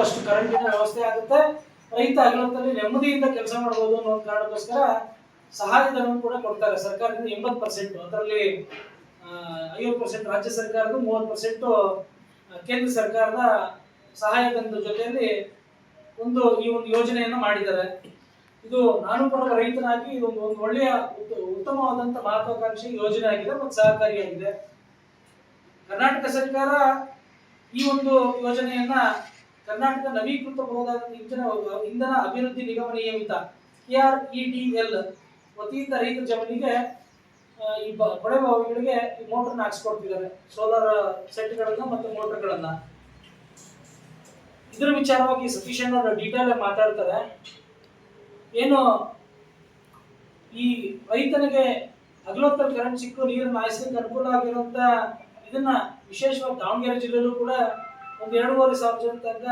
ಅಷ್ಟು ಕರೆಂಟಿನ ವ್ಯವಸ್ಥೆ ಆಗುತ್ತೆ, ರೈತ ಹಗಲೊತ್ತಲ್ಲಿ ನೆಮ್ಮದಿಯಿಂದ ಕೆಲಸ ಮಾಡಬಹುದು ಅನ್ನೋ ಕಾರಣಕ್ಕೋಸ್ಕರ ಸಹಾಯಧನವನ್ನು ಕೂಡ ಕೊಡ್ತಾರೆ ಸರ್ಕಾರದಿಂದ 80%. ಅದರಲ್ಲಿ 50% ರಾಜ್ಯ ಸರ್ಕಾರದ, 30% ಕೇಂದ್ರ ಸರ್ಕಾರದ ಸಹಾಯಧನದ ಜೊತೆಯಲ್ಲಿ ಈ ಒಂದು ಯೋಜನೆಯನ್ನು ಮಾಡಿದ್ದಾರೆ. ಇದು ನಾನು ಕೂಡ ರೈತನಾಗಿ ಇದು ಒಂದು ಒಳ್ಳೆಯ ಉತ್ತಮವಾದಂತ ಮಹತ್ವಾಕಾಂಕ್ಷಿ ಯೋಜನೆ ಆಗಿದೆ ಮತ್ತು ಸಹಕಾರಿಯಾಗಿದೆ. ಕರ್ನಾಟಕ ಸರ್ಕಾರ ಈ ಒಂದು ಯೋಜನೆಯನ್ನ ಕರ್ನಾಟಕ ನವೀಕೃತಬಹುದಾದ ಇಂಧನ ಅಭಿವೃದ್ಧಿ ನಿಗಮ ನಿಯಮಿತ KREDL ವತಿಯಿಂದ ರೈತ ಜಮೀನಿಗೆ ಈ ಕೊಳೆ ಬಾವಿಗಳಿಗೆ ಮೋಟರ್ನ ಹಾಕ್ಸ್ಕೊಡ್ತಿದ್ದಾರೆ, ಸೋಲಾರ್ ಸೆಟ್ಗಳನ್ನ ಮತ್ತು ಮೋಟರ್ಗಳನ್ನ. ಇದರ ವಿಚಾರವಾಗಿ ಸತೀಶ್ ಅಣ್ಣ ಡೀಟೇಲ್ ಮಾತಾಡ್ತಾರೆ. ಏನು ಈ ರೈತನಿಗೆ ಹಗಲೊತ್ತಲ್ಲಿ ಕರೆಂಟ್ ಸಿಕ್ಕು ನೀರನ್ನು ಹಾಯಿಸಲಿಕ್ಕೆ ಅನುಕೂಲ ಆಗಿರುವಂತ ಇದನ್ನ ವಿಶೇಷವಾಗಿ ದಾವಣಗೆರೆ ಜಿಲ್ಲೆಯಲ್ಲೂ ಕೂಡ 1,500,000 ಜನ ತನಕ